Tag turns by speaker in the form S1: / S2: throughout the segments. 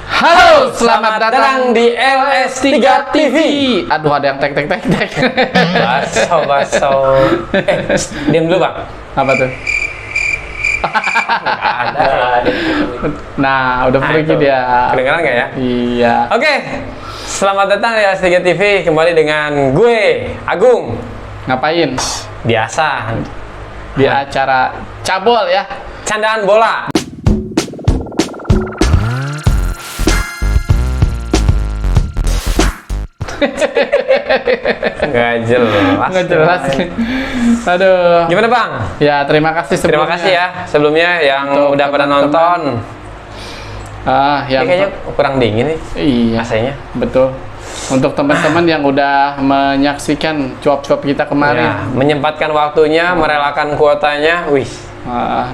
S1: Halo, selamat datang di LS3 TV. Aduh, ada yang tek.
S2: Baso. Diam dulu, Bang.
S1: Apa tuh?
S2: Nggak ada.
S1: Nah, udah pergi dia.
S2: Kedengeran nggak ya?
S1: Iya.
S2: Oke. Selamat datang di LS3 TV. Kembali dengan gue, Agung.
S1: Ngapain?
S2: Biasa.
S1: Di acara cabol ya.
S2: Candaan bola. Nggak jelas.
S1: Nggak jelas. Aduh.
S2: Gimana, Bang?
S1: Ya, terima kasih sebelumnya.
S2: Terima kasih ya sebelumnya yang
S1: Untuk
S2: udah pada
S1: teman-teman.
S2: nonton.
S1: Yang
S2: Ini kayaknya kurang dingin nih
S1: iya,
S2: AC-nya.
S1: betul. Untuk teman-teman yang udah menyaksikan cuap-cuap kita kemarin.
S2: Ya, menyempatkan waktunya, merelakan kuotanya, wih.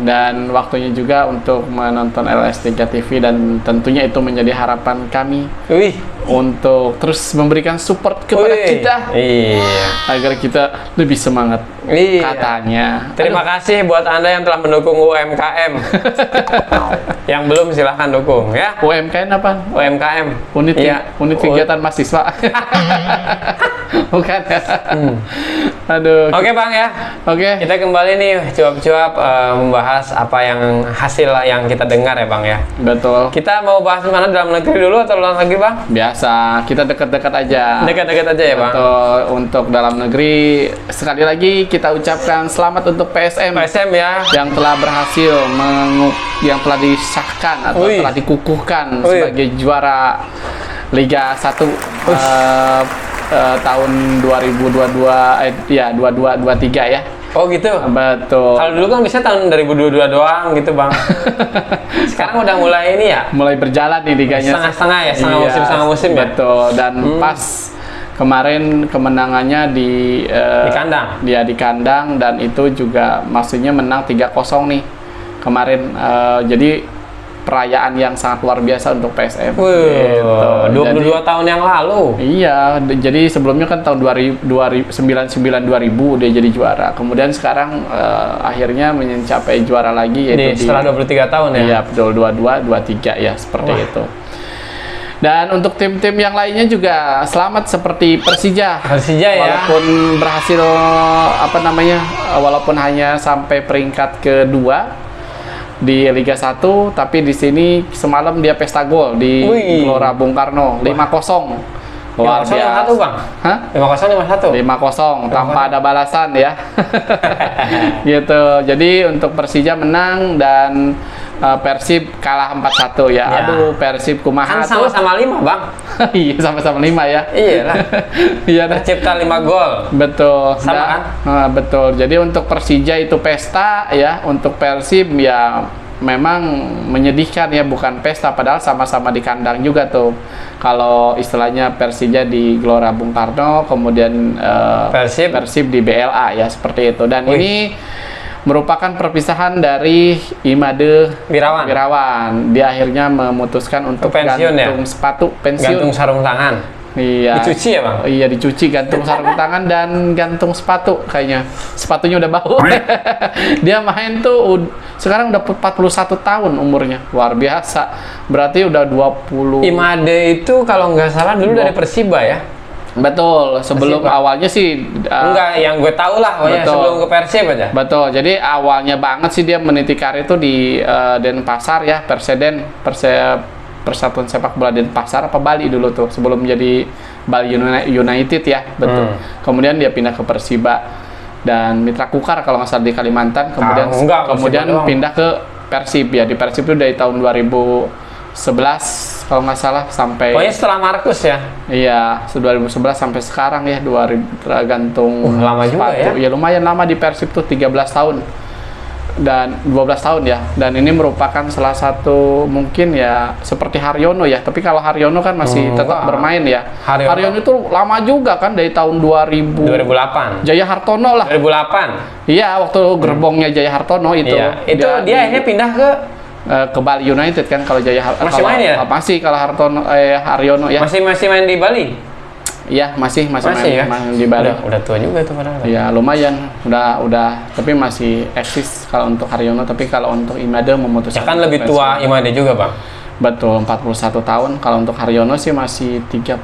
S1: Dan waktunya juga untuk menonton LS3 TV, dan tentunya itu menjadi harapan kami
S2: Wih.
S1: untuk terus memberikan support kepada
S2: Wih.
S1: kita
S2: Iya.
S1: agar kita lebih semangat.
S2: Iya.
S1: Katanya.
S2: Terima kasih buat Anda yang telah mendukung UMKM. Yang belum silahkan dukung ya.
S1: UMKM apa?
S2: UMKM.
S1: Unit
S2: Iya.
S1: unit kegiatan mahasiswa. Bukan. Aduh.
S2: Oke, Bang ya.
S1: Oke.
S2: Kita kembali nih cuap-cuap membahas apa yang hasil yang kita dengar ya, Bang ya.
S1: Betul.
S2: Kita mau bahas mana, dalam negeri dulu atau luar negeri, Bang?
S1: Biasa, kita dekat-dekat aja.
S2: Dekat-dekat aja ya, Bang.
S1: Betul. Untuk dalam negeri, sekali lagi kita ucapkan selamat untuk PSM
S2: PSM ya.
S1: yang telah berhasil yang telah disahkan atau
S2: Wih.
S1: telah dikukuhkan
S2: Wih.
S1: sebagai juara Liga 1 tahun 2022 ya 22-23 ya.
S2: Oh gitu.
S1: Betul.
S2: Kalau dulu kan bisa tahun 2022 doang gitu, Bang. Sekarang udah mulai ini ya.
S1: Mulai berjalan nih liganya.
S2: Setengah-setengah ya, setengah
S1: Iya,
S2: musim-setengah musim ya.
S1: Betul. Dan pas kemarin kemenangannya di
S2: kandang.
S1: Dia di kandang, dan itu juga maksudnya menang 3-0 nih kemarin. Jadi perayaan yang sangat luar biasa untuk PSM. Gitu.
S2: 22 tahun yang lalu.
S1: Iya, jadi sebelumnya kan tahun 2000 dia jadi juara. Kemudian sekarang akhirnya mencapai juara lagi, yaitu
S2: Setelah 23 tahun ya.
S1: Iya, betul, 22-23 ya, seperti itu. Dan untuk tim-tim yang lainnya juga selamat, seperti Persija.
S2: Persija ya.
S1: Walaupun berhasil walaupun hanya sampai peringkat kedua di Liga 1, tapi di sini semalam dia pesta gol di Gelora Bung Karno 5-0. Luar
S2: 5-0 Bang.
S1: Hah?
S2: 5-0 5-1.
S1: 5-0 tanpa ada balasan ya. Gitu. Jadi untuk Persija menang dan Persib kalah 4-1 ya. Aduh, Persib kumaha
S2: kan sama-sama 5, Bang.
S1: Iya, sama-sama 5 ya.
S2: Iyalah.
S1: Iya,
S2: tercipta 5 gol.
S1: Betul.
S2: Sama kan?
S1: Betul. Jadi untuk Persija itu pesta ya, untuk Persib ya memang menyedihkan ya, bukan pesta, padahal sama-sama di kandang juga tuh. Kalau istilahnya Persija di Gelora Bung Karno, kemudian Persib di BLA ya, seperti itu. Dan ini merupakan perpisahan dari Imade Wirawan. Dia akhirnya memutuskan untuk gantung sepatu pensiun.
S2: Gantung sarung tangan.
S1: Iya.
S2: Dicuci ya, Bang?
S1: Iya, dicuci, gantung sarung tangan dan gantung sepatu kayaknya. Sepatunya udah bau. Dia main tuh sekarang udah 41 tahun umurnya. Luar biasa. Berarti udah 20.
S2: Imade itu kalau nggak salah dulu dari Persiba ya.
S1: Betul, sebelum
S2: Persib,
S1: awalnya sih
S2: enggak, yang gue tahu lah, sebelum ke Persib aja.
S1: Betul, jadi awalnya banget sih dia meniti karir itu di Denpasar ya, Persatuan Sepak Bola Denpasar apa Bali dulu tuh, sebelum menjadi Bali United ya, betul. Kemudian dia pindah ke Persiba dan Mitra Kukar kalau nggak salah di Kalimantan, kemudian pindah ke Persib ya. Di Persib itu dari tahun 2011 kalau nggak salah sampai.
S2: Pokoknya setelah Markus ya.
S1: Iya, 2011 sampai sekarang ya, 2000 gantung
S2: lama juga ya.
S1: Ya lumayan lama di Persib tuh, 13 tahun dan 12 tahun ya. Dan ini merupakan salah satu mungkin ya seperti Haryono ya, tapi kalau Haryono kan masih tetap bermain ya. Haryono itu lama juga kan, dari tahun
S2: 2008.
S1: Jaya Hartono lah.
S2: 2008.
S1: Iya, waktu gerbongnya Jaya Hartono itu.
S2: Iya. Itu dia akhirnya pindah
S1: ke Bali United kan, kalau Jaya Hartono.
S2: Masih main ya?
S1: Masih, kalau Haryono ya.
S2: Masih main di Bali?
S1: Iya, masih main
S2: ya?
S1: di Bali.
S2: Udah tua juga itu padahal.
S1: Ya lumayan, udah tapi masih eksis kalau untuk Haryono, tapi kalau untuk Imade memutuskan.
S2: Ya kan lebih tua Imade juga, Bang.
S1: Betul, 41 tahun. Kalau untuk Haryono sih masih 37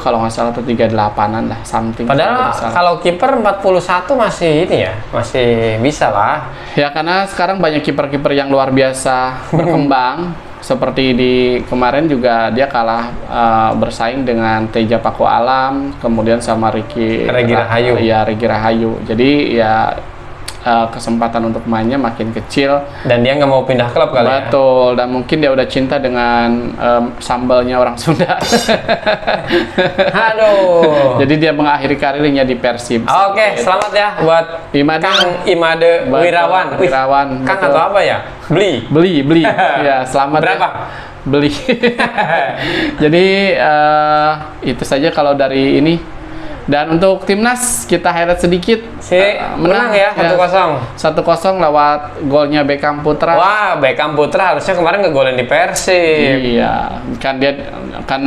S1: kalau nggak salah, atau 38-an lah, something.
S2: Padahal kalau kiper 41 masih ini ya, masih bisa lah.
S1: Ya karena sekarang banyak kiper-kiper yang luar biasa berkembang. Seperti di kemarin juga dia kalah bersaing dengan Teja Paku Alam, kemudian sama Regi Rahayu. Ya, Regi Rahayu. Jadi ya kesempatan untuk mainnya makin kecil.
S2: Dan dia nggak mau pindah klub kali ya?
S1: Betul, dan mungkin dia udah cinta dengan sambalnya orang Sunda.
S2: Aduh.
S1: Jadi dia mengakhiri karirnya di Persib.
S2: Oke, selamat ya buat
S1: Imade.
S2: Kang Imade
S1: Betul,
S2: Wirawan.
S1: Wirawan,
S2: Kang
S1: betul.
S2: atau apa ya?
S1: Beli. Ya, selamat.
S2: Berapa?
S1: Beli. Jadi itu saja kalau dari ini. Dan untuk timnas kita highlight sedikit.
S2: Menang ya 1-0.
S1: 1-0 lewat golnya Beckham Putra.
S2: Wah, Beckham Putra harusnya kemarin ngegolin di Persib.
S1: Iya, kan dia kan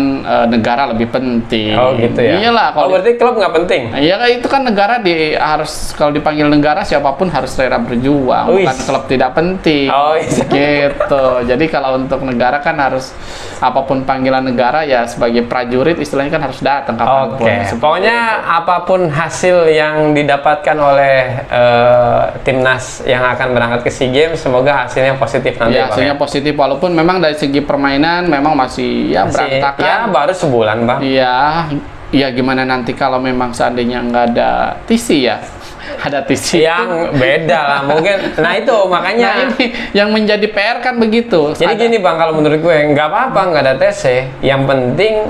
S1: negara lebih penting.
S2: Oh gitu ya.
S1: Iyalah, kalau
S2: berarti klub nggak penting.
S1: iya, itu kan negara harus, kalau dipanggil negara siapapun harus rela berjuang, bukan klub tidak penting.
S2: Oh iya.
S1: Gitu. Jadi kalau untuk negara kan harus apapun panggilan negara ya sebagai prajurit istilahnya kan harus datang kapanpun.
S2: Oke. Pokoknya apapun hasil yang didapatkan oleh timnas yang akan berangkat ke SEA Games, semoga hasilnya positif nanti.
S1: Ya, hasilnya positif, walaupun memang dari segi permainan memang masih berantakan.
S2: Ya, baru sebulan, Bang.
S1: Iya, ya gimana nanti kalau memang seandainya nggak ada TC ya. Ada TC
S2: yang beda lah mungkin. Nah itu makanya
S1: ini yang menjadi PR kan begitu.
S2: Jadi gini Bang, kalau menurut gue nggak apa-apa nggak ada TC, yang penting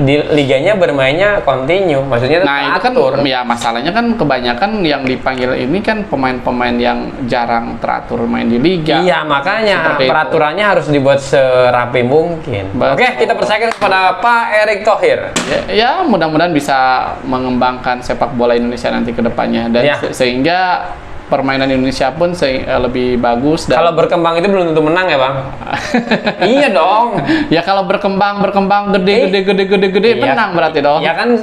S2: di liganya bermainnya continue, maksudnya
S1: nah itu kan ya masalahnya kan kebanyakan yang dipanggil ini kan pemain-pemain yang jarang teratur main di liga.
S2: Iya, makanya
S1: seperti
S2: peraturannya harus dibuat serapi mungkin.
S1: Betul.
S2: Oke, kita percayakan kepada Pak Erick Thohir.
S1: Ya mudah-mudahan bisa mengembangkan sepak bola Indonesia nanti ke depannya, dan sehingga permainan Indonesia pun lebih bagus. Dan
S2: kalau berkembang itu belum tentu menang ya Bang. Iya dong.
S1: Ya kalau berkembang gede menang berarti dong.
S2: Ya kan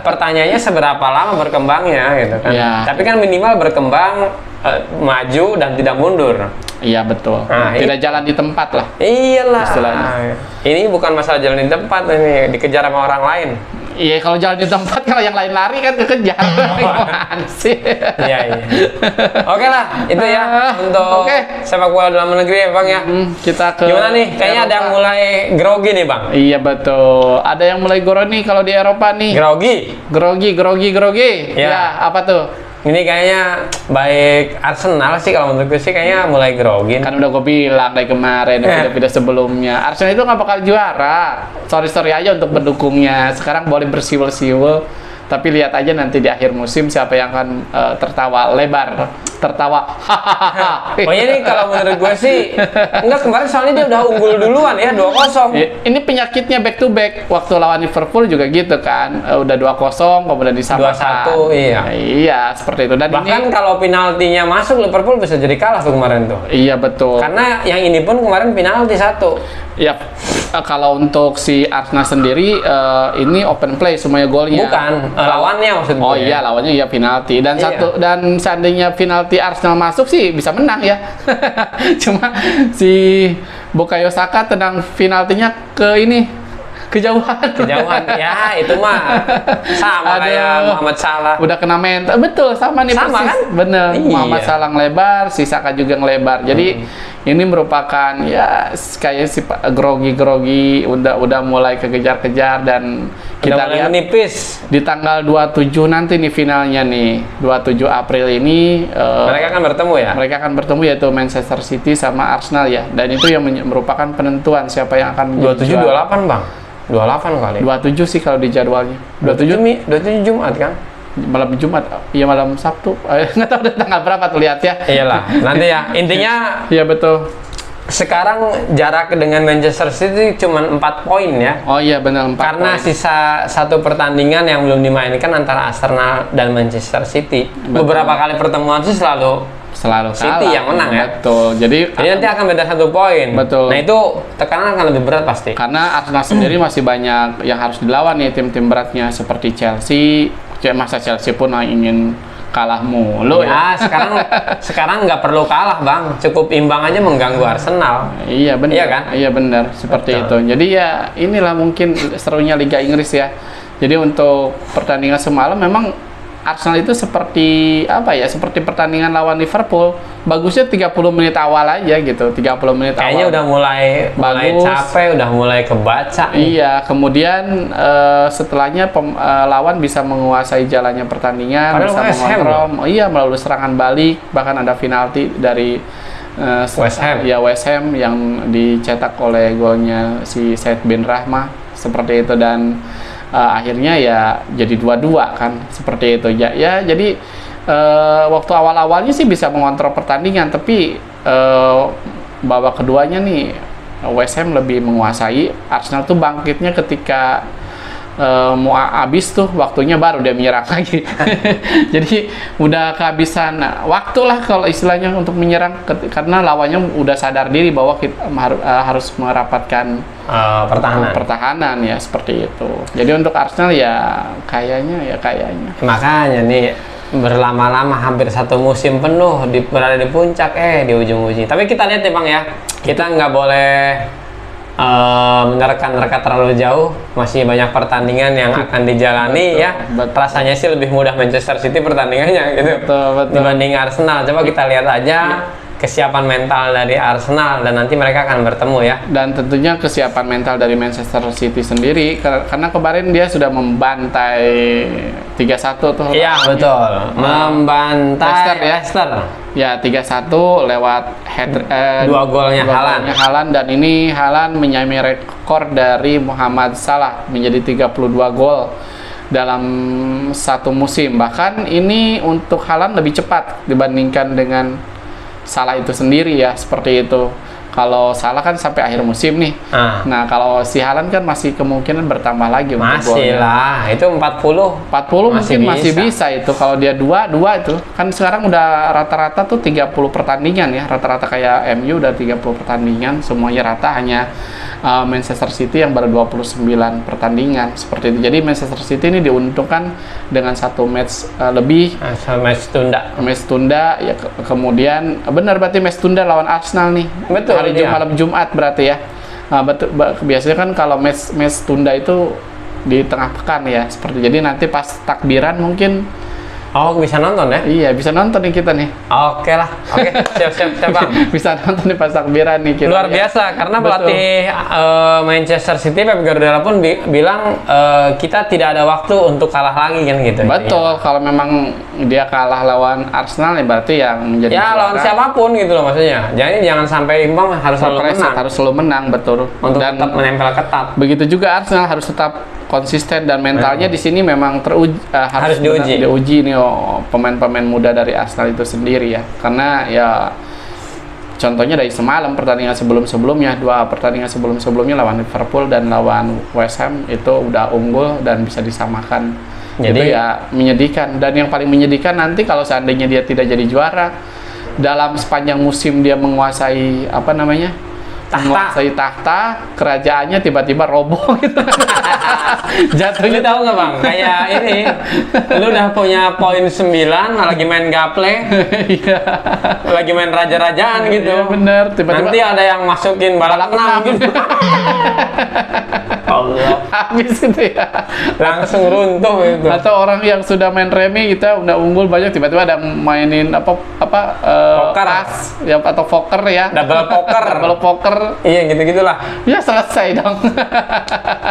S2: pertanyaannya seberapa lama berkembangnya gitu kan.
S1: Ya.
S2: Tapi kan minimal berkembang, maju dan tidak mundur.
S1: Iya betul.
S2: Nah,
S1: tidak jalan di tempat lah.
S2: Iyalah.
S1: Istilahnya.
S2: Ini bukan masalah jalan di tempat, ini dikejar sama orang lain.
S1: Iya, kalau jalan di tempat, kalau yang lain lari kan kekejar. Gimana sih?
S2: Iya. Oke lah, itu ya untuk sepak bola dalam negeri ya Bang ya.
S1: Kita ke
S2: gimana nih? Kayaknya ada yang mulai grogi nih Bang.
S1: Iya betul. Ada yang mulai grogi kalau di Eropa nih. Grogi. Ya, apa tuh?
S2: Ini kayaknya baik Arsenal sih, kalau menurut gue sih kayaknya mulai grogi.
S1: Kan udah gue bilang dari kemarin video sebelumnya, Arsenal itu nggak bakal juara. Sorry aja untuk pendukungnya. Sekarang boleh bersiul-siul, tapi lihat aja nanti di akhir musim siapa yang akan tertawa lebar.
S2: Pokoknya nih kalau menurut gue sih enggak, kemarin soalnya dia udah unggul duluan ya 2-0.
S1: Ini penyakitnya back to back. Waktu lawan Liverpool juga gitu kan, udah 2-0 kemudian disamakan.
S2: 2-1, iya.
S1: Iya, seperti itu. Dan
S2: bahkan
S1: ini,
S2: kalau penaltinya masuk Liverpool bisa jadi kalah tuh kemarin tuh.
S1: Iya betul.
S2: Karena yang ini pun kemarin penalti 1.
S1: Ya, kalau untuk si Arsenal sendiri ini open play semuanya golnya.
S2: Bukan, lawannya maksudnya.
S1: Oh iya, lawannya ya penalti. Dan dan seandainya penalti Arsenal masuk sih bisa menang ya. Cuma si Bukayo Saka tendang penaltinya kejauhan
S2: Ya itu mah sama kayak Muhammad Salah,
S1: udah kena mental. Betul, sama nih
S2: sama
S1: persis.
S2: Kan?
S1: Bener.
S2: Iya.
S1: Muhammad Salah ngelebar, si Saka juga ngelebar. Jadi ini merupakan ya kayak si grogi udah mulai kekejar-kejar, dan kita lihat
S2: menipis
S1: di tanggal 27 nanti nih finalnya nih, 27 April ini
S2: mereka akan bertemu ya.
S1: Mereka akan bertemu, yaitu Manchester City sama Arsenal ya. Dan itu yang merupakan penentuan siapa yang akan
S2: 27-28 Bang. 28 kali.
S1: 27 sih kalau di jadwalnya.
S2: 27 Jumat kan?
S1: Malam Jumat, iya malam Sabtu. Nggak tahu udah tanggal berapa tuh, lihat ya.
S2: Iyalah, nanti ya. Intinya
S1: iya betul.
S2: sekarang jarak dengan Manchester City cuma 4 poin ya.
S1: Oh iya benar, 4
S2: karena
S1: poin.
S2: sisa 1 pertandingan yang belum dimainkan antara Arsenal dan Manchester City.
S1: Betul.
S2: Beberapa kali pertemuan sih selalu City
S1: kalah.
S2: yang menang ya.
S1: Betul. Jadi
S2: nanti akan beda 1 poin.
S1: Betul.
S2: Nah itu tekanan akan lebih berat pasti.
S1: Karena Arsenal sendiri masih banyak yang harus dilawan nih tim-tim beratnya seperti Chelsea. Masa Chelsea pun ingin kalah mulu ya.
S2: Ya, sekarang nggak perlu kalah, Bang. Cukup imbang aja mengganggu Arsenal.
S1: Iya benar.
S2: Iya kan?
S1: Iya benar, seperti
S2: Betul.
S1: itu. Jadi ya inilah mungkin serunya Liga Inggris ya. Jadi untuk pertandingan semalam memang Arsenal itu seperti apa ya? Seperti pertandingan lawan Liverpool. Bagusnya 30 menit awal aja gitu. 30 menit
S2: Kayaknya
S1: awal.
S2: udah mulai
S1: Bagus.
S2: capek, udah mulai kebaca nih.
S1: Iya, kemudian setelahnya lawan bisa menguasai jalannya pertandingan,
S2: Padahal
S1: bisa
S2: West Ham
S1: mengontrol, iya melalui serangan balik, bahkan ada penalti dari
S2: West Ham.
S1: Ya West Ham yang dicetak oleh golnya si Said bin Rahma seperti itu dan akhirnya ya jadi 2-2 kan seperti itu ya. Ya jadi waktu awal-awalnya sih bisa mengontrol pertandingan tapi babak keduanya nih West Ham lebih menguasai. Arsenal tuh bangkitnya ketika mau habis tuh waktunya baru dia menyerang lagi. Jadi udah kehabisan waktu lah kalau istilahnya untuk menyerang karena lawannya udah sadar diri bahwa kita harus merapatkan pertahanan ya seperti itu. Jadi untuk Arsenal ya kayaknya.
S2: Makanya nih berlama-lama hampir satu musim penuh berada di puncak di ujung-ujung. Tapi kita lihat ya Bang ya, kita nggak boleh menerka-nerka terlalu jauh. Masih banyak pertandingan yang akan dijalani ya. Rasanya sih lebih mudah Manchester City pertandingannya gitu
S1: Betul.
S2: dibanding Arsenal. Coba kita lihat aja kesiapan mental dari Arsenal dan nanti mereka akan bertemu ya.
S1: Dan tentunya kesiapan mental dari Manchester City sendiri karena kemarin dia sudah membantai 3-1 tuh.
S2: Iya betul. Membantai
S1: Leicester ya. Ya 3-1 lewat
S2: dua golnya
S1: Haaland dan ini Haaland menyamai rekor dari Mohamed Salah menjadi 32 gol dalam satu musim. Bahkan ini untuk Haaland lebih cepat dibandingkan dengan Salah itu sendiri ya, seperti itu. Kalau Salah kan sampai akhir musim nih. Nah, kalau si Haaland kan masih kemungkinan bertambah lagi untuk golnya.
S2: Masih lah, itu 40
S1: masih bisa itu. Kalau dia 2 itu. Kan sekarang udah rata-rata tuh 30 pertandingan ya. Rata-rata kayak MU udah 30 pertandingan, semuanya rata hanya Manchester City yang baru 29 pertandingan seperti itu. Jadi Manchester City ini diuntungkan dengan satu match lebih.
S2: Match
S1: tunda ya kemudian benar berarti match tunda lawan Arsenal nih.
S2: Betul.
S1: Hari malam Jumat berarti ya. Betul. Biasanya kan kalau match tunda itu di tengah pekan ya seperti. Jadi nanti pas takbiran mungkin.
S2: Oh, bisa nonton ya?
S1: Iya, bisa nonton nih kita nih.
S2: Oke lah. Oke, siap Bang.
S1: Bisa nonton nih pas takbiran nih kita.
S2: Luar biasa karena pelatih Manchester City Pep Guardiola pun bilang kita tidak ada waktu untuk kalah lagi kan gitu.
S1: Betul, kalau memang dia kalah lawan Arsenal ya berarti yang menjadi
S2: ya lawan siapapun gitu loh maksudnya. Jadi jangan sampai imbang, harus selalu menang.
S1: Harus selalu menang, betul.
S2: Untuk
S1: Dan
S2: tetap menempel ketat.
S1: Begitu juga Arsenal harus tetap konsisten dan mentalnya di sini memang harus diuji nih pemain-pemain muda dari Arsenal itu sendiri ya. Karena ya contohnya dari semalam pertandingan sebelumnya 2 pertandingan sebelumnya lawan Liverpool dan lawan West Ham itu udah unggul dan bisa disamakan. Jadi itu ya menyedihkan dan yang paling menyedihkan nanti kalau seandainya dia tidak jadi juara dalam sepanjang musim dia menguasai menguasai tahta kerajaannya tiba-tiba roboh gitu.
S2: Jatuhnya tahu nggak Bang? Kayak ini, lu udah punya poin 9, lagi main gaple, lagi main raja-rajaan gitu.
S1: Iya bener. Tiba-tiba
S2: nanti ada yang masukin balak 6 gitu. Allah.
S1: Habis itu ya.
S2: Langsung runtuh itu.
S1: Atau orang yang sudah main remi kita udah unggul banyak tiba-tiba ada mainin
S2: poker
S1: ya atau poker ya.
S2: Double poker. Iya gitu-gitulah.
S1: Ya selesai dong.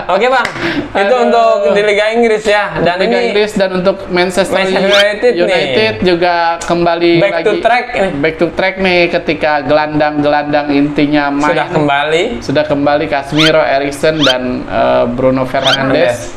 S2: Oke Bang, itu untuk di Liga Inggris ya. Dan
S1: Liga Inggris dan untuk Manchester United juga kembali
S2: back
S1: to track nih ketika gelandang intinya main. Sudah kembali Casemiro, Eriksen dan Bruno Fernandes.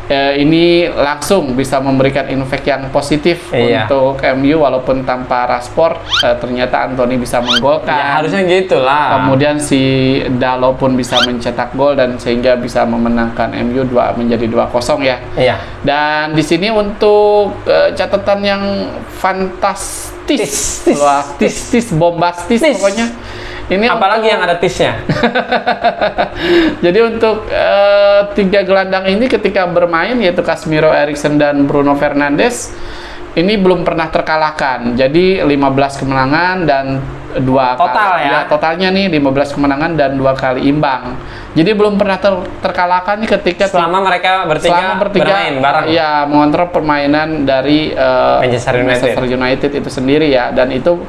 S1: Ini langsung bisa memberikan impact yang positif untuk MU walaupun tanpa Rashford ternyata Anthony bisa menggolkan.
S2: Ya harusnya gitulah.
S1: Kemudian si Dalot pun bisa mencetak gol dan sehingga bisa memenangkan MU menjadi 2-0 ya.
S2: Iya.
S1: Dan di sini untuk catatan yang fantastis, bombastis pokoknya. Ini
S2: apalagi yang ada tisnya.
S1: Jadi untuk 3 gelandang ini ketika bermain yaitu Casemiro, Eriksen dan Bruno Fernandes ini belum pernah terkalahkan. Jadi 15 kemenangan dan 2
S2: Total
S1: kali.
S2: ya?
S1: Totalnya nih 15 kemenangan dan 2 kali imbang. Jadi belum pernah terkalahkan nih ketika
S2: Selama mereka bertiga bermain bareng.
S1: ya mengontrol permainan dari Manchester United itu sendiri ya. Dan itu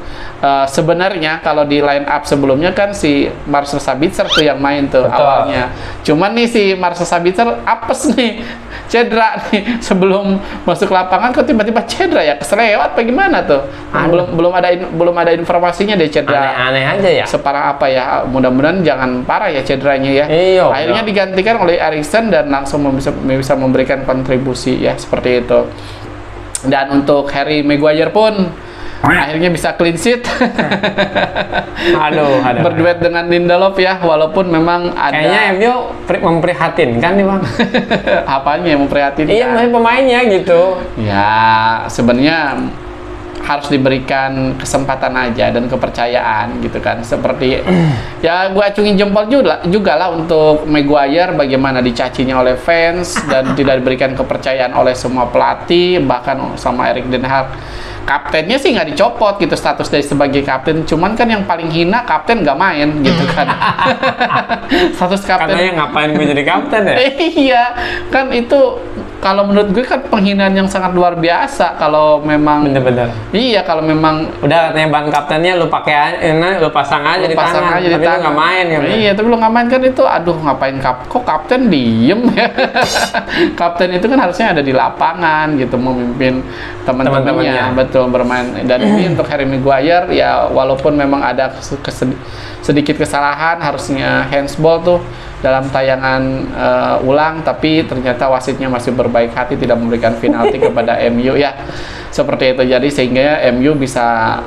S1: sebenarnya kalau di line up sebelumnya kan si Marcel Sabitzer tuh yang main tuh.
S2: Betul.
S1: Awalnya. Cuman nih si Marcel Sabitzer apes nih, cedera nih sebelum masuk lapangan kok tiba-tiba cedera ya, keselewat apa gimana tuh? Belum ada informasinya deh cedera.
S2: Aneh-aneh aja ya.
S1: Separah apa ya? Mudah-mudahan jangan parah ya cederanya ya.
S2: Iya.
S1: Akhirnya digantikan oleh Eriksen dan langsung bisa memberikan kontribusi ya seperti itu. Dan untuk Harry Maguire pun akhirnya bisa clean sheet.
S2: Aduh.
S1: Berduet dengan Lindelof ya, walaupun memang ada
S2: Kayaknya MU memprihatinkan nih bang.
S1: apanya yang memprihatinkan.
S2: Iya, maksudnya pemainnya gitu.
S1: Ya, sebenarnya harus diberikan kesempatan aja dan kepercayaan gitu kan. Seperti ya gue acungin jempol juga lah untuk Maguire, bagaimana dicacinya oleh fans dan tidak diberikan kepercayaan oleh semua pelatih, bahkan sama Erik ten Hag. Kaptennya sih nggak dicopot gitu status dari sebagai kapten, cuman kan yang paling hina kapten nggak main gitu kan. Status kapten.
S2: Katanya ngapain gue jadi kapten ya?
S1: Iya, kan itu kalau menurut gue kan penghinaan yang sangat luar biasa kalau memang.
S2: Bener-bener.
S1: Iya, kalau memang
S2: Udah katanya ban kaptennya lu pakai lu pasang aja di tangan,
S1: aja di
S2: tapi lu
S1: tangan.
S2: nggak main kan?
S1: Iya, tapi lu nggak main kan itu, aduh ngapain kok kapten diem ya. Kapten itu kan harusnya ada di lapangan gitu, memimpin teman-temannya, betul bermain. Dan ini untuk Harry Maguire ya, walaupun memang ada sedikit kesalahan, harusnya handsball tuh dalam tayangan ulang, tapi ternyata wasitnya masih berbaik hati tidak memberikan penalti kepada MU ya. Seperti itu, jadi sehingga MU bisa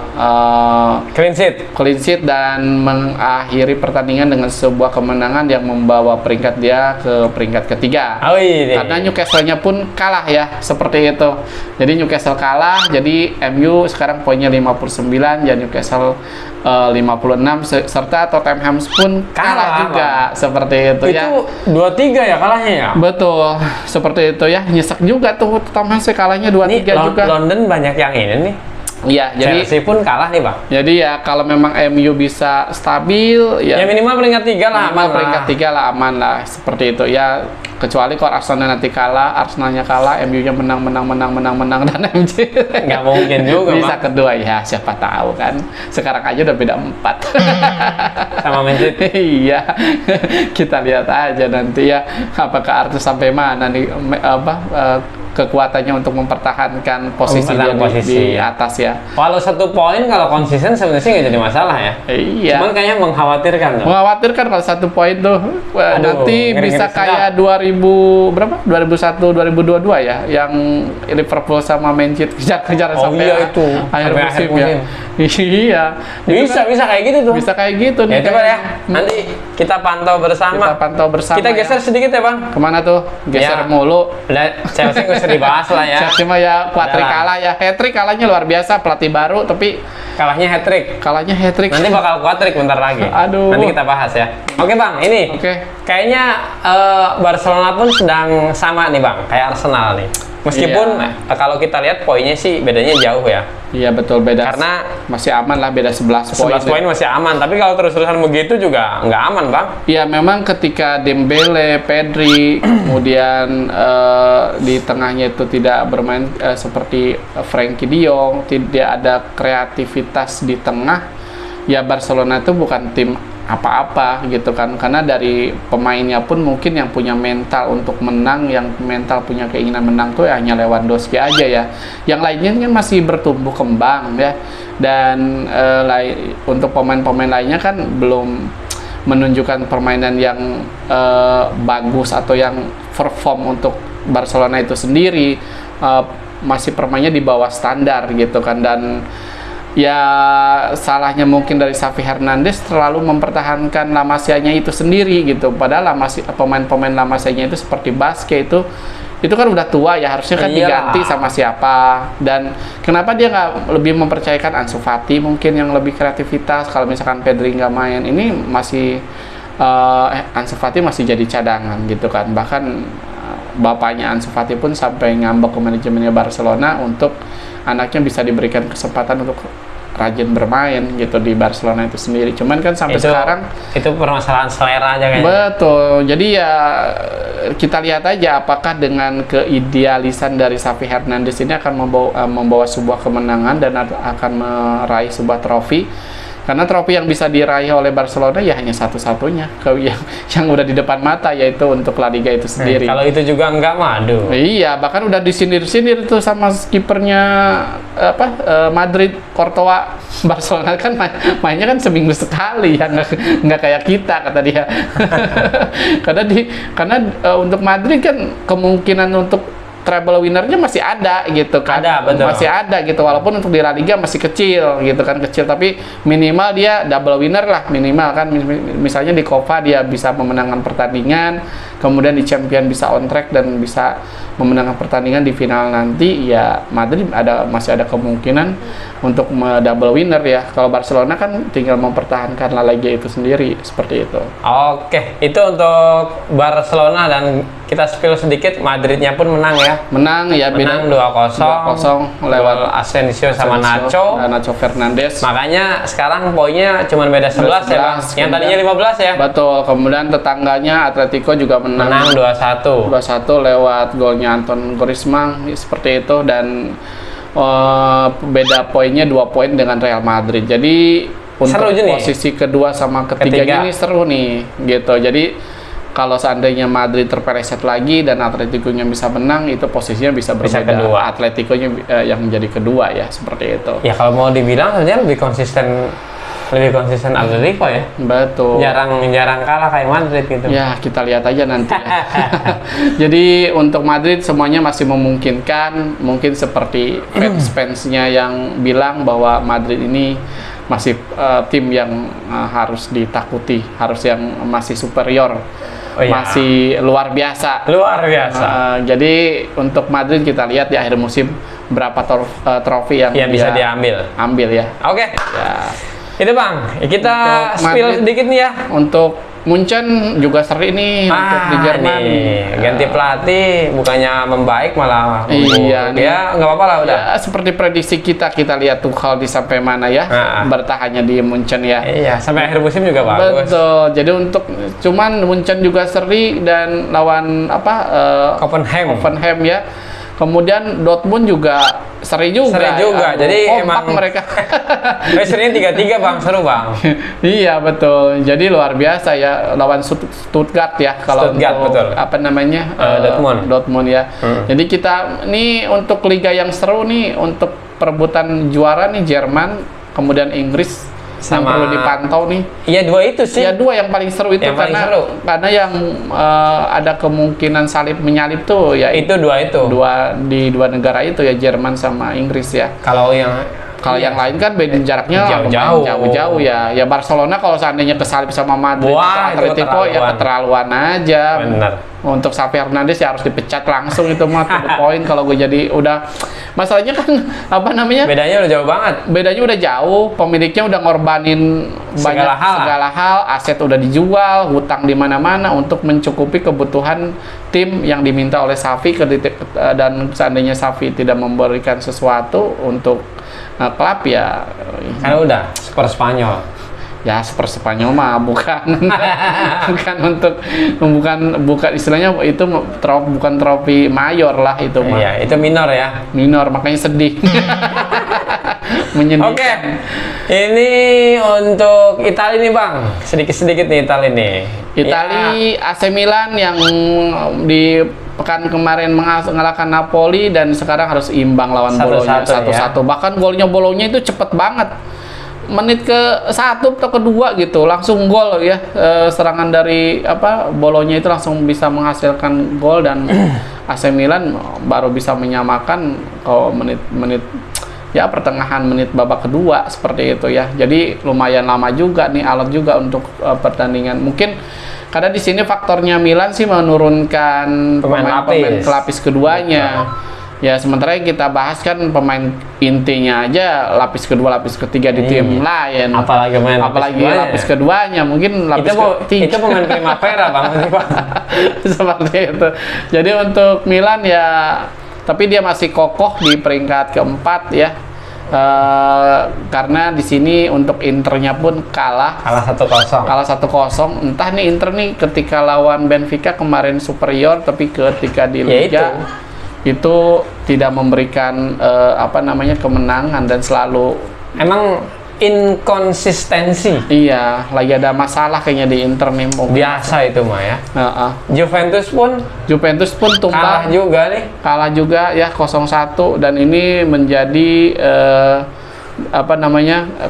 S2: Clean sheet
S1: dan mengakhiri pertandingan dengan sebuah kemenangan yang membawa peringkat dia ke peringkat ketiga.
S2: Oh, iya.
S1: Karena Newcastle-nya pun kalah ya, seperti itu. Jadi Newcastle kalah, jadi MU sekarang poinnya 59, dan Newcastle 56, serta Tottenham pun kalah juga, seperti itu ya.
S2: Itu 2-3 ya kalahnya ya?
S1: Betul, seperti itu ya. Nyesek juga tuh Tottenham sih kalahnya 2-3 juga.
S2: London banyak yang ini nih.
S1: Iya, jadi
S2: Chelsea pun kalah nih bang.
S1: jadi ya kalau memang MU bisa stabil
S2: Ya minimal peringkat 3 lah,
S1: minimal
S2: aman
S1: peringkat 3 lah, aman lah, seperti itu ya. Kecuali kalau Arsenal nanti kalah, Arsenalnya kalah, MU-nya menang dan MJ
S2: nggak mungkin juga
S1: bisa
S2: bang.
S1: kedua ya, siapa tahu kan. Sekarang aja udah beda 4
S2: Sama Man City.
S1: iya, kita lihat aja nanti ya apakah Arsenal sampai mana nih kekuatannya untuk mempertahankan posisi dia di atas ya.
S2: Kalau 1 poin kalau konsisten sebenarnya sih nggak jadi masalah ya.
S1: Iya.
S2: Cuman kayaknya mengkhawatirkan tuh.
S1: Mengkhawatirkan kalau 1 poin tuh nanti bisa kayak 2000 berapa? 2001 2022 ya, yang Liverpool sama Man City kejar-kejaran sampai
S2: iya itu.
S1: akhir
S2: Sampai
S1: musim
S2: akhir
S1: ya. Iya.
S2: Bisa kayak gitu tuh.
S1: Bisa kayak gitu
S2: Ya
S1: nih.
S2: coba ya. Nanti kita pantau bersama.
S1: Kita
S2: geser sedikit ya bang.
S1: Kemana tuh? Geser
S2: Ya.
S1: mulu.
S2: Udah, Chelsea nggak usah dibahas lah ya.
S1: Chelsea mah ya Quadri kalah ya. Hat-trick kalahnya luar biasa, pelatih baru tapi
S2: Kalahnya hat-trick.
S1: Nanti
S2: Bakal quadrick bentar lagi.
S1: Aduh.
S2: Nanti kita bahas ya. Oke bang, ini.
S1: Oke.
S2: Kayaknya Barcelona pun sedang sama nih bang, kayak Arsenal nih. Meskipun kalau kita lihat poinnya sih bedanya jauh ya.
S1: Iya betul, beda.
S2: Karena
S1: masih aman lah, beda 11 poin.
S2: 11 poin masih aman, tapi kalau terus-terusan begitu juga nggak aman bang.
S1: Ya memang ketika Dembele, Pedri, kemudian di tengahnya itu tidak bermain seperti Frenkie de Jong, tidak ada kreativitas di tengah, ya Barcelona itu bukan tim apa-apa gitu kan, karena dari pemainnya pun mungkin yang punya mental untuk menang, yang mental punya keinginan menang tuh ya hanya Lewandowski aja ya, yang lainnya kan masih bertumbuh kembang ya, dan untuk pemain-pemain lainnya kan belum menunjukkan permainan yang bagus atau yang perform untuk Barcelona itu sendiri, masih permainnya di bawah standar gitu kan. Dan ya salahnya mungkin dari Xavi Hernandez terlalu mempertahankan La Masia-nya itu sendiri gitu, padahal pemain-pemain La Masia-nya itu seperti Basque itu kan udah tua ya, harusnya kan diganti sama siapa. Dan kenapa dia nggak lebih mempercayakan Ansu Fati mungkin yang lebih kreativitas, kalau misalkan Pedri nggak main, ini masih Ansu Fati masih jadi cadangan gitu kan, bahkan bapaknya Ansu Fati pun sampai ngambek ke manajemennya Barcelona untuk anaknya bisa diberikan kesempatan untuk rajin bermain gitu di Barcelona itu sendiri. Cuman kan sampai sekarang
S2: itu permasalahan selera aja kayaknya.
S1: betul. Jadi ya kita lihat aja apakah dengan keidealisan dari Xavi Hernandez ini akan membawa sebuah kemenangan dan akan meraih sebuah trofi. Karena trofi yang bisa diraih oleh Barcelona ya hanya satu-satunya yang udah di depan mata, yaitu untuk La Liga itu sendiri.
S2: Kalau itu juga enggak madu.
S1: Iya, bahkan udah disindir-sindir tuh sama kipernya Madrid, Courtois. Barcelona kan mainnya kan seminggu sekali ya, nggak kayak kita, kata dia. karena untuk Madrid kan kemungkinan untuk treble winnernya masih ada gitu kan.
S2: Ada, betul.
S1: Masih ada gitu, walaupun untuk di La Liga masih kecil gitu kan, kecil, tapi minimal dia double winner lah, minimal kan. Misalnya di Copa dia bisa memenangkan pertandingan, kemudian di Champion bisa on track dan bisa memenangkan pertandingan di final nanti, ya Madrid masih ada kemungkinan untuk double winner ya. Kalau Barcelona kan tinggal mempertahankan La Liga itu sendiri, seperti itu.
S2: Oke, itu untuk Barcelona, dan kita spill sedikit, Madridnya pun menang ya.
S1: Menang ya,
S2: Menang 2-0
S1: lewat
S2: Asensio sama Nacho.
S1: dan Nacho Fernandes.
S2: Makanya sekarang poinnya cuma beda 11 ya, Bang. Yang tadinya 15 ya.
S1: Betul, kemudian tetangganya Atletico juga
S2: Menang 2-1.
S1: 2-1 lewat golnya Anton Griezmann seperti itu, dan beda poinnya 2 poin dengan Real Madrid. Jadi untuk posisi kedua sama ketiga ini seru nih gitu. Jadi kalau seandainya Madrid terpeleset lagi dan Atletico-nya bisa menang, itu posisinya bisa berbeda.
S2: Kedua.
S1: Atletico-nya yang menjadi kedua ya, seperti itu.
S2: Ya kalau mau dibilang sebenarnya lebih konsisten Atletico ya.
S1: Betul.
S2: Jarang kalah kayak Madrid gitu.
S1: Ya, kita lihat aja nanti ya. Jadi untuk Madrid semuanya masih memungkinkan, mungkin seperti fans-fansnya yang bilang bahwa Madrid ini masih tim yang harus ditakuti, harus yang masih superior. Masih luar biasa. Jadi untuk Madrid kita lihat di akhir musim berapa trofi yang
S2: bisa diambil.
S1: Ya.
S2: Oke.
S1: Ya.
S2: Itu Bang, kita spill sedikit nih ya.
S1: Untuk Munchen juga seri nih untuk di Jerman.
S2: Ganti pelatih, bukannya membaik malah.
S1: Iya,
S2: ya nggak apa-apa lah udah.
S1: Ya, seperti prediksi kita lihat Tuchel di sampai mana ya, bertahannya di Munchen ya.
S2: Iya, sampai akhir musim juga bagus.
S1: Betul. Jadi cuman Munchen juga seri dan lawan Hoffenheim ya. Kemudian Dortmund juga seri juga.
S2: Jadi emang
S1: mereka.
S2: Serinya 3-3 Bang, seru Bang.
S1: Iya betul. Jadi luar biasa ya lawan Stuttgart ya, kalau untuk
S2: betul.
S1: Dortmund ya. Jadi kita nih untuk liga yang seru nih, untuk perebutan juara nih Jerman, kemudian Inggris yang perlu dipantau nih.
S2: Iya, dua itu sih.
S1: Ya, dua yang paling seru itu, karena yang ada kemungkinan salib menyalip tuh ya
S2: itu dua
S1: di dua negara itu ya, Jerman sama Inggris ya.
S2: Kalau yang
S1: lain kan beda jaraknya jauh-jauh ya. Ya Barcelona kalau seandainya kesalip sama Madrid atau Atletico ya keterlaluan aja.
S2: Bener.
S1: Untuk Xavi Hernandez ya harus dipecat langsung itu mah, to the point. Kalau gue jadi udah, masalahnya kan
S2: bedanya udah jauh banget.
S1: Bedanya udah jauh, pemiliknya udah ngorbanin segala hal, aset udah dijual, hutang di mana-mana untuk mencukupi kebutuhan tim yang diminta oleh Xavi, dan seandainya Xavi tidak memberikan sesuatu untuk klub ya
S2: kan udah super Spanyol.
S1: Ya seperti Spanyol mah bukan istilahnya itu bukan trofi mayor lah itu mah.
S2: Iya, itu minor ya.
S1: Minor, makanya sedih. Menyedihkan.
S2: Oke. Ini untuk Italia nih Bang. Sedikit-sedikit nih Italia nih.
S1: AC Milan yang di pekan kemarin mengalahkan Napoli dan sekarang harus imbang lawan Bologna 1-1. Bahkan golnya Bologna itu cepet banget. Menit ke 1 atau kedua gitu langsung gol ya, serangan dari Bologna itu langsung bisa menghasilkan gol, dan AC Milan baru bisa menyamakan kalau menit ya pertengahan menit babak kedua seperti itu ya. Jadi lumayan lama juga nih, alot juga untuk pertandingan. Mungkin karena di sini faktornya Milan sih menurunkan pemain pelapis keduanya. Ya sementara yang kita bahas kan pemain intinya aja lapis kedua, lapis ketiga di tim lain.
S2: Apalagi
S1: lapis keduanya, mungkin lapis ketiga.
S2: Itu pemain Primavera Bang.
S1: Seperti itu. Jadi untuk Milan ya, tapi dia masih kokoh di peringkat keempat ya. Karena di sini untuk Internya pun kalah
S2: 1-0.
S1: Kalah 1-0. Entah nih Inter nih ketika lawan Benfica kemarin superior, tapi ketika di Liga itu tidak memberikan kemenangan dan selalu
S2: emang inkonsistensi.
S1: Iya, lagi ada masalah kayaknya di Inter nih.
S2: Biasa itu mah ya. Juventus pun tumbang
S1: kalah juga ya 0-1, dan ini menjadi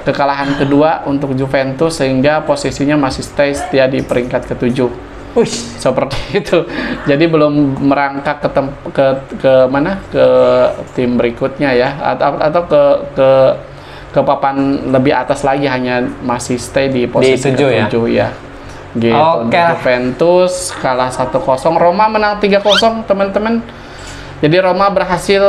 S1: kekalahan kedua untuk Juventus, sehingga posisinya masih stay setia di peringkat ke-7. Seperti itu. Jadi belum merangkak ke mana, ke tim berikutnya ya, atau ke papan lebih atas lagi, hanya masih stay di posisi ke-7 ya. Gitu. Untuk Juventus kalah 1-0, Roma menang 3-0 teman-teman. Jadi Roma berhasil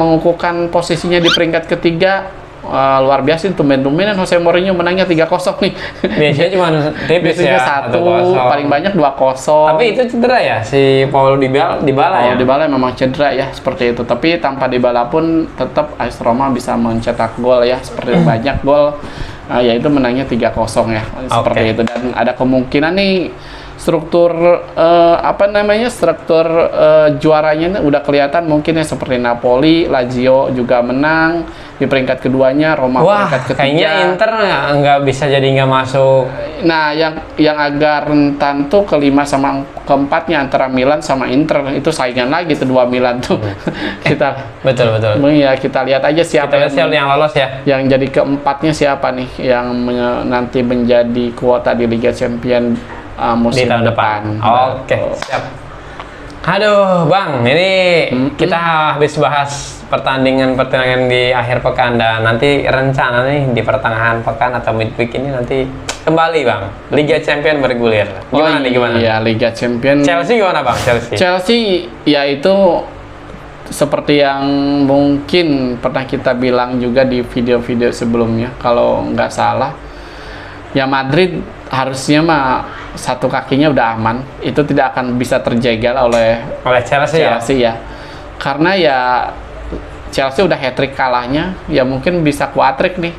S1: mengukuhkan posisinya di peringkat ketiga. Luar biasa, tumben-tumbenan Jose Mourinho menangnya 3-0 nih.
S2: Biasanya cuma tipis ya,
S1: 1, paling banyak 2-0.
S2: Tapi itu cedera ya si Paulo Dybala ya.
S1: Dybala memang cedera ya, seperti itu. Tapi tanpa Dybala pun tetap AS Roma bisa mencetak gol ya, seperti banyak gol. Yaitu menangnya 3-0 ya, seperti itu. Dan ada kemungkinan nih struktur juaranya udah kelihatan mungkin ya, seperti Napoli, Lazio juga menang di peringkat keduanya, Roma peringkat ketiga.
S2: Kayaknya Inter nggak bisa jadi nggak masuk.
S1: Nah, yang agak rentan tuh kelima sama keempatnya antara Milan sama Inter, itu saingan lagi tuh dua Milan tuh.
S2: Betul.
S1: Ya kita lihat aja siapa
S2: yang lolos ya.
S1: Yang jadi keempatnya siapa nih yang nanti menjadi kuota di Liga Champions musim
S2: di tahun depan. Oke, siap. Aduh, Bang, ini kita habis bahas pertandingan di akhir pekan, dan nanti rencana nih di pertengahan pekan atau midweek ini nanti kembali, Bang. Liga Champions bergulir. Gimana?
S1: Iya, Liga Champions.
S2: Chelsea gimana, Bang?
S1: Chelsea ya itu seperti yang mungkin pernah kita bilang juga di video-video sebelumnya, kalau nggak salah. Ya Madrid harusnya mah satu kakinya udah aman, itu tidak akan bisa terjegal oleh
S2: Chelsea
S1: ya. Karena ya Chelsea udah hat-trick kalahnya, ya mungkin bisa quadrick nih.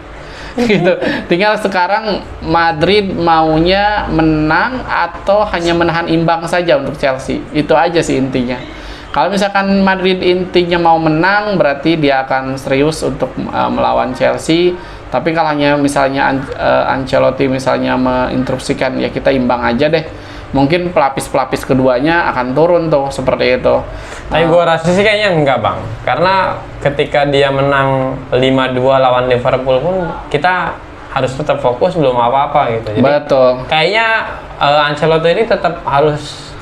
S1: Gitu. Tinggal sekarang Madrid maunya menang atau hanya menahan imbang saja untuk Chelsea. Itu aja sih intinya. Kalau misalkan Madrid intinya mau menang, berarti dia akan serius untuk melawan Chelsea. Tapi kalau hanya misalnya Ancelotti misalnya menginstruksikan ya kita imbang aja deh, mungkin pelapis-pelapis keduanya akan turun tuh, seperti itu.
S2: Tapi gua rasa sih kayaknya enggak, Bang. Karena ketika dia menang 5-2 lawan Liverpool pun kita harus tetap fokus, belum apa-apa gitu. Jadi,
S1: betul.
S2: Kayaknya Ancelotti ini tetap harus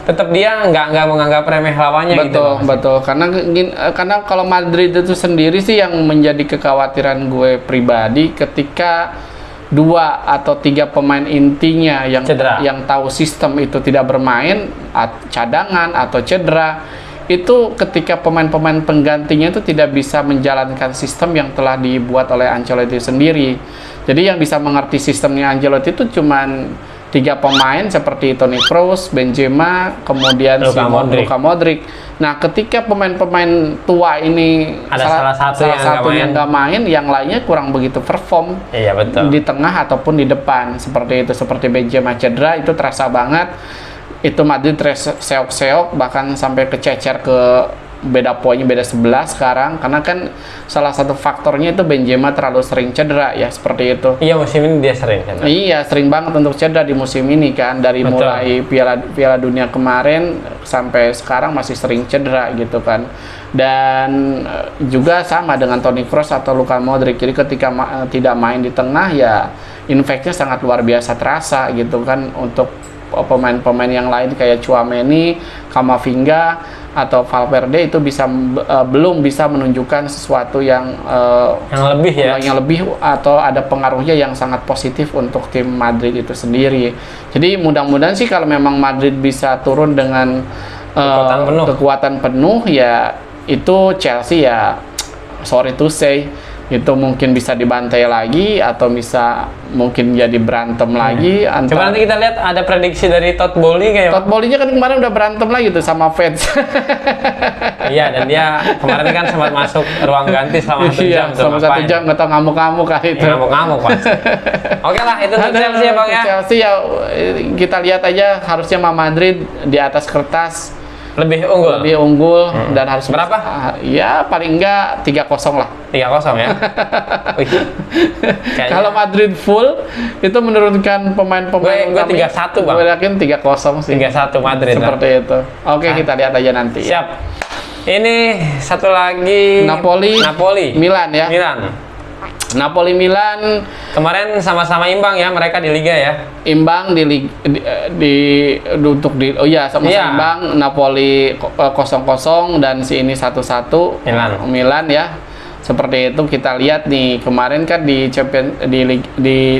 S2: tetap dia nggak menganggap remeh lawannya.
S1: Betul. Karena kalau Madrid itu sendiri sih yang menjadi kekhawatiran gue pribadi, ketika 2 atau 3 pemain intinya yang tahu sistem itu tidak bermain, cadangan atau cedera, itu ketika pemain-pemain penggantinya itu tidak bisa menjalankan sistem yang telah dibuat oleh Ancelotti sendiri. Jadi yang bisa mengerti sistemnya Ancelotti itu cuman 3 pemain seperti Toni Kroos, Benzema, kemudian Luka Modric. Nah, ketika pemain-pemain tua ini
S2: ada salah satu
S1: yang nggak main, yang lainnya kurang begitu perform.
S2: Iya, betul.
S1: Di tengah ataupun di depan, seperti itu. Seperti Benzema cedera, itu terasa banget. Itu Madrid seok-seok, bahkan sampai kececer ke beda poinnya, beda 11 sekarang, karena kan salah satu faktornya itu Benzema terlalu sering cedera ya, seperti itu.
S2: Iya, musim ini dia sering cedera.
S1: Iya, sering banget untuk cedera di musim ini kan, dari mulai Piala Dunia kemarin sampai sekarang masih sering cedera gitu kan. Dan juga sama dengan Toni Kroos atau Luka Modric, jadi ketika tidak main di tengah ya infeknya sangat luar biasa terasa gitu kan. Untuk pemain-pemain yang lain kayak Tchouaméni, Camavinga atau Valverde itu belum bisa menunjukkan sesuatu yang lebih atau ada pengaruhnya yang sangat positif untuk tim Madrid itu sendiri. Jadi mudah-mudahan sih kalau memang Madrid bisa turun dengan kekuatan penuh ya itu Chelsea ya sorry to say itu mungkin bisa dibantai lagi atau bisa mungkin jadi berantem lagi
S2: Coba nanti kita lihat ada prediksi dari Todd Bowley kayak
S1: Todd Bowley-nya kan kemarin udah berantem lagi tuh sama fans.
S2: Iya, dan dia kemarin kan sempat masuk ruang ganti selama 1 jam tuh.
S1: Selama 1 jam nggak tahu ngamuk-ngamuk kali itu.
S2: Ngamuk-ngamuk pasti. Oke lah, itu untuk Chelsea ya Bang ya.
S1: Chelsea ya kita lihat aja harusnya Madrid di atas kertas
S2: Lebih unggul.
S1: dan harus
S2: berapa?
S1: Ya paling enggak 3-0 lah.
S2: 3-0 ya.
S1: Kalau Madrid full itu menurunkan pemain-pemain
S2: gue 3-1 Bang.
S1: Gue yakin 3-0 sih.
S2: 3-1 Madrid.
S1: Seperti itu. Oke, kita lihat aja nanti.
S2: Siap. Ini satu lagi
S1: Napoli. Milan ya. Napoli Milan
S2: Kemarin sama-sama imbang ya mereka di liga ya.
S1: Imbang sama-sama imbang. Napoli 0-0 dan si ini 1-1 Milan ya. Seperti itu kita lihat nih kemarin kan di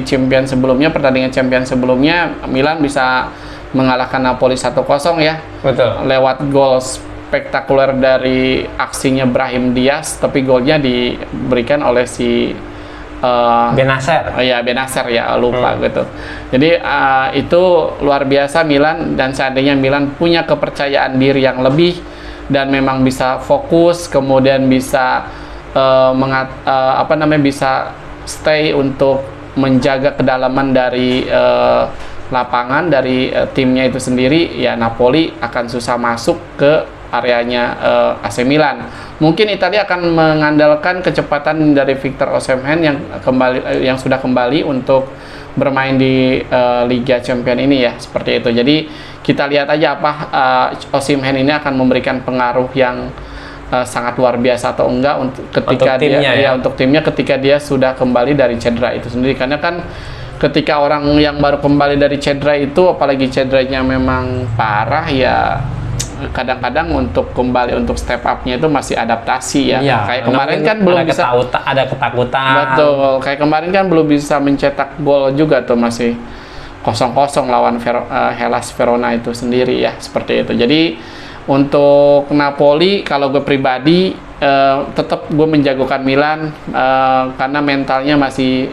S1: champion sebelumnya, pertandingan champion sebelumnya Milan bisa mengalahkan Napoli 1-0 ya.
S2: Betul.
S1: Lewat gol spektakuler dari aksinya Brahim Diaz, tapi golnya diberikan oleh si
S2: Benacer.
S1: Benacer ya, lupa gitu. Jadi itu luar biasa Milan, dan seandainya Milan punya kepercayaan diri yang lebih dan memang bisa fokus, kemudian bisa bisa stay untuk menjaga kedalaman dari lapangan dari timnya itu sendiri, ya Napoli akan susah masuk ke areanya AC Milan. Mungkin Italia akan mengandalkan kecepatan dari Victor Osimhen yang sudah kembali untuk bermain di Liga Champions ini ya, seperti itu. Jadi kita lihat aja apa Osimhen ini akan memberikan pengaruh yang sangat luar biasa atau enggak untuk timnya ketika dia sudah kembali dari cedera itu sendiri. Karena kan ketika orang yang baru kembali dari cedera itu, apalagi cederanya memang parah ya, kadang-kadang untuk kembali untuk step up-nya itu masih adaptasi ya. Kayak kemarin kan belum bisa
S2: ada ketakutan.
S1: Betul. Kayak kemarin kan belum bisa mencetak gol juga tuh, masih 0-0 lawan Hellas Verona itu sendiri ya, seperti itu. Jadi untuk Napoli kalau gue pribadi tetap gue menjagokan Milan karena mentalnya masih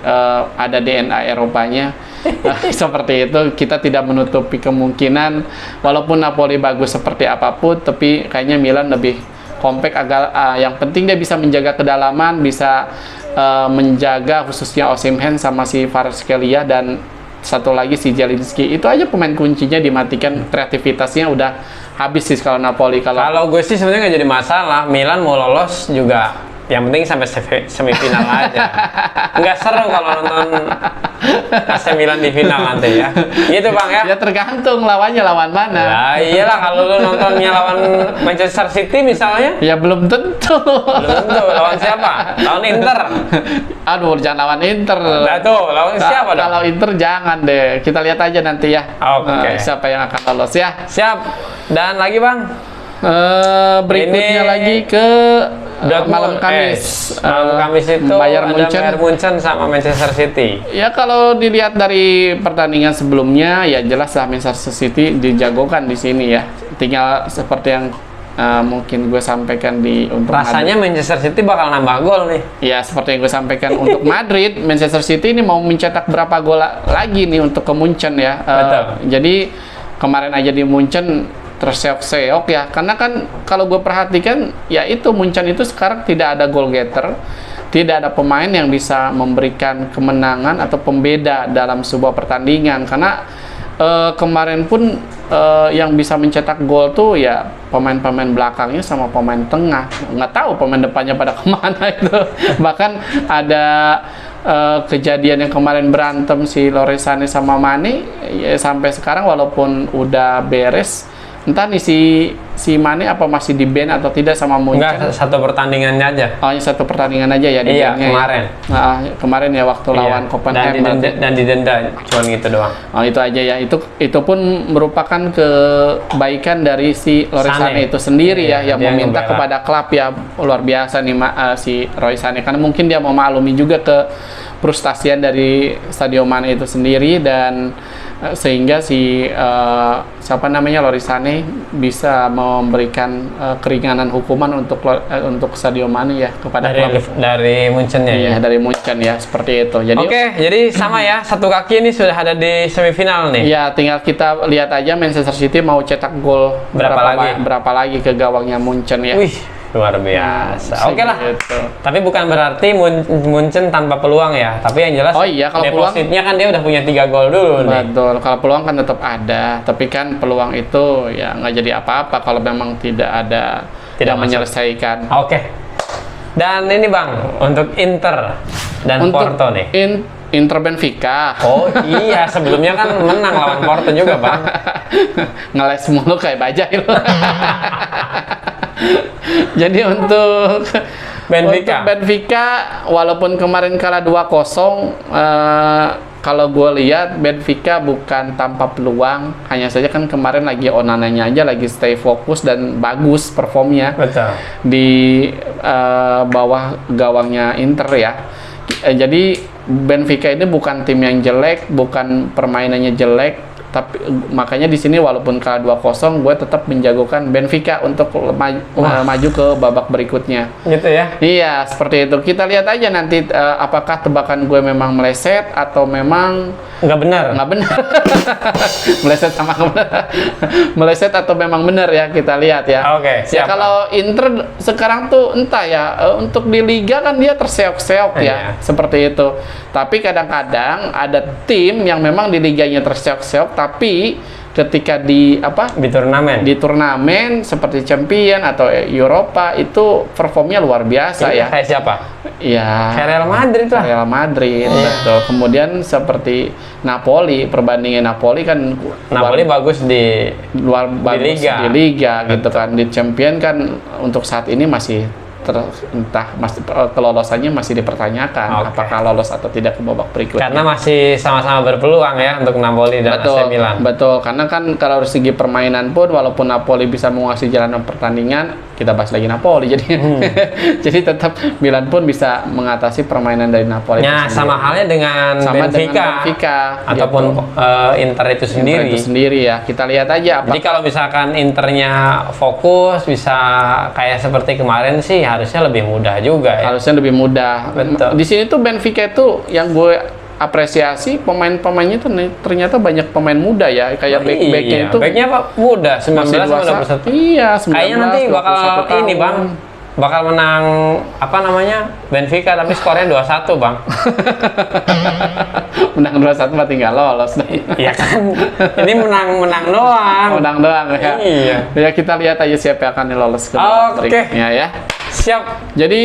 S1: ada DNA Eropanya. Seperti itu, kita tidak menutupi kemungkinan walaupun Napoli bagus seperti apapun, tapi kayaknya Milan lebih kompak. Yang penting dia bisa menjaga kedalaman, bisa menjaga khususnya Osimhen sama si Kvaratskhelia, dan satu lagi si Zielinski. Itu aja pemain kuncinya dimatikan, kreativitasnya udah habis sih kalau Napoli.
S2: Kalau gue sih sebenarnya nggak jadi masalah, Milan mau lolos juga yang penting sampai semifinal aja. Nggak seru kalau nonton AC Milan di final nanti ya. Gitu Bang ya.
S1: Ya tergantung lawannya lawan mana.
S2: Ya iyalah, kalau lu nontonnya lawan Manchester City misalnya.
S1: Ya belum tentu.
S2: Belum tentu. Lawan siapa? Lawan Inter.
S1: Aduh, jangan lawan Inter.
S2: Nah tuh, lawan siapa dong?
S1: Kalau Inter jangan deh. Kita lihat aja nanti ya.
S2: Oke.
S1: Siapa yang akan lolos ya.
S2: Siap. Dan lagi Bang.
S1: Berikutnya lagi ke malam Kamis.
S2: Malam Kamis itu
S1: Bayern
S2: Munchen sama Manchester City.
S1: Ya kalau dilihat dari pertandingan sebelumnya ya jelas lah Manchester City dijagokan di sini ya. Tinggal seperti yang mungkin gue sampaikan untuk
S2: rasanya Madrid. Manchester City bakal nambah gol nih. Ya
S1: seperti yang gue sampaikan untuk Madrid, Manchester City ini mau mencetak berapa gol lagi nih untuk ke Munchen ya.
S2: Betul.
S1: Jadi kemarin aja di Munchen terseok-seok ya, karena kan kalau gue perhatikan ya itu Munchen itu sekarang tidak ada goal getter, tidak ada pemain yang bisa memberikan kemenangan atau pembeda dalam sebuah pertandingan. Karena kemarin pun yang bisa mencetak gol tuh ya pemain-pemain belakangnya sama pemain tengah, nggak tahu pemain depannya pada kemana itu. Bahkan ada kejadian yang kemarin berantem si Leroy Sané sama Mane ya, sampai sekarang walaupun udah beres, entah nih si Mane apa masih di ban atau tidak sama Munchen.
S2: Enggak, satu pertandingannya aja.
S1: Oh, satu pertandingan aja ya di ban-nya.
S2: Kemarin.
S1: Ya. Kemarin ya waktu lawan Copenhagen.
S2: Dan didenda, cuma gitu doang.
S1: Oh, itu aja ya. Itu pun merupakan kebaikan dari si Leroy Sané itu sendiri ya, yang meminta kepada klub ya. Luar biasa nih si Leroy Sané, karena mungkin dia mau maklumi juga ke frustasian dari Sadio Mane itu sendiri, dan sehingga si siapa namanya Leroy Sané bisa memberikan keringanan hukuman untuk Sadio Mane ya kepada klub
S2: dari Munchen-nya
S1: ya,
S2: ya.
S1: dari Munchen ya, seperti itu. Jadi
S2: Oke, jadi sama ya, satu kaki ini sudah ada di semifinal nih.
S1: ya tinggal kita lihat aja Manchester City mau cetak gol berapa lagi ke gawangnya Munchen ya.
S2: Wih, luar biasa. Oke lah.
S1: Gitu.
S2: Tapi bukan berarti Munchen tanpa peluang ya. Tapi yang jelas
S1: Oh iya, kalau
S2: depositnya kan dia udah punya 3 gol dulu nih.
S1: Betul, kalau peluang kan tetap ada, tapi kan peluang itu ya nggak jadi apa-apa kalau memang tidak ada
S2: Tidak
S1: yang
S2: masuk.
S1: menyelesaikan.
S2: Oke. Dan ini Bang, untuk Inter dan
S1: Untuk
S2: Porto nih.
S1: Inter Benfica.
S2: Oh iya, sebelumnya kan menang lawan Porto juga Bang.
S1: Ngeles mulu kayak bajai lu. Jadi untuk Benfica walaupun kemarin kalah 2-0, kalau gue lihat Benfica bukan tanpa peluang, hanya saja kan kemarin lagi Onananya aja lagi stay fokus dan bagus performnya
S2: Betul.
S1: di bawah gawangnya Inter ya. Jadi Benfica ini bukan tim yang jelek, bukan permainannya jelek, tapi makanya di sini walaupun kalah 2-0 gue tetap menjagokan Benfica untuk maju ke babak berikutnya.
S2: Gitu ya.
S1: Iya, seperti itu. Kita lihat aja nanti apakah tebakan gue memang meleset atau memang
S2: Nggak benar.
S1: nggak benar. Meleset sama meleset atau memang benar ya, kita lihat ya.
S2: Oke,
S1: Ya
S2: siap.
S1: kalau Inter sekarang tuh entah ya, untuk di liga kan dia terseok-seok ya,
S2: Iya.
S1: seperti itu. Tapi kadang-kadang ada tim yang memang di liganya terseok-seok, tapi ketika di
S2: Di
S1: turnamen seperti Champion atau Eropa itu performnya luar biasa
S2: Ini
S1: ya.
S2: Kayak siapa?
S1: Ya.
S2: Kayak Real Madrid lah.
S1: Real Madrid, betul. Kemudian seperti Napoli, perbandingan Napoli kan
S2: Napoli bagus di
S1: bagus
S2: Liga.
S1: di Liga gitu kan. Di Champion kan untuk saat ini masih kelolosannya masih dipertanyakan,
S2: Oke.
S1: apakah lolos atau tidak ke babak berikutnya.
S2: karena masih sama-sama berpeluang ya untuk Napoli dan AC Milan.
S1: Betul, karena kan kalau dari segi permainan pun walaupun Napoli bisa menguasai jalannya pertandingan, kita bahas lagi Napoli jadi jadi tetap Milan pun bisa mengatasi permainan dari Napoli.
S2: Ya,
S1: itu
S2: sama
S1: sendiri.
S2: halnya dengan
S1: Sama
S2: Benfica,
S1: dengan Benfica
S2: ataupun
S1: gitu.
S2: Inter itu sendiri.
S1: Itu sendiri ya. Kita lihat aja apa
S2: Jadi kalau misalkan Internya fokus bisa kayak seperti kemarin sih harusnya lebih mudah juga ya.
S1: harusnya lebih mudah.
S2: Betul.
S1: Di sini tuh Benfica itu yang gue apresiasi pemain-pemainnya tuh ternyata banyak pemain muda ya, kayak back-backnya itu
S2: backnya apa? Muda, 19
S1: masih
S2: 21.
S1: 21. Iya, 19.
S2: Kayaknya nanti bakal
S1: 21 tahun.
S2: ini Bang, bakal menang apa namanya Benfica tapi skornya 2-1 Bang.
S1: Menang 2-1 mah tinggal lolos.
S2: Iya kan, ini menang doang.
S1: Menang doang ya.
S2: Iya.
S1: Ya kita lihat aja siapa yang akan lolos ke
S2: Oke.
S1: berikutnya ya.
S2: Siap.
S1: Jadi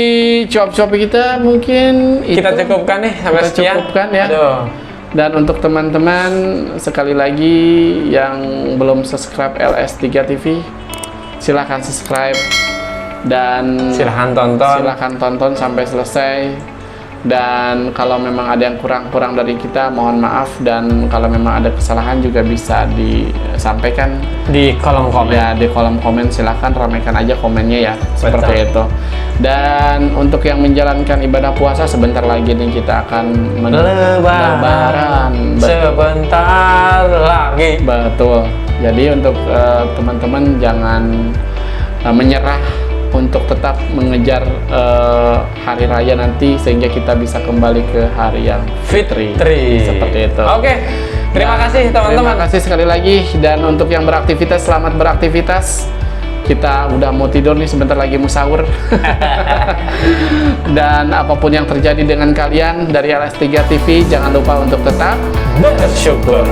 S1: cuap-cuap kita mungkin
S2: Kita
S1: itu
S2: cukupkan nih sampai
S1: kita
S2: sekian.
S1: cukupkan ya.
S2: Aduh.
S1: Dan untuk teman-teman sekali lagi yang belum subscribe LS3 TV, silahkan subscribe dan
S2: Silahkan tonton
S1: sampai selesai. Dan kalau memang ada yang kurang dari kita, mohon maaf, dan kalau memang ada kesalahan juga bisa disampaikan
S2: di kolom komen.
S1: ya di kolom komen. Silahkan ramaikan aja komennya ya, seperti itu. Dan untuk yang menjalankan ibadah puasa, sebentar lagi nih kita akan
S2: Lebaran. Sebentar lagi.
S1: Betul. Jadi untuk teman-teman jangan menyerah untuk tetap mengejar hari raya nanti sehingga kita bisa kembali ke hari yang fitri. Seperti itu.
S2: Oke. Terima kasih teman-teman.
S1: Terima kasih sekali lagi, dan untuk yang beraktivitas, selamat beraktivitas. Kita udah mau tidur nih, sebentar lagi mau sahur. Dan apapun yang terjadi dengan kalian dari LS3 TV, jangan lupa untuk tetap
S2: Bersyukur.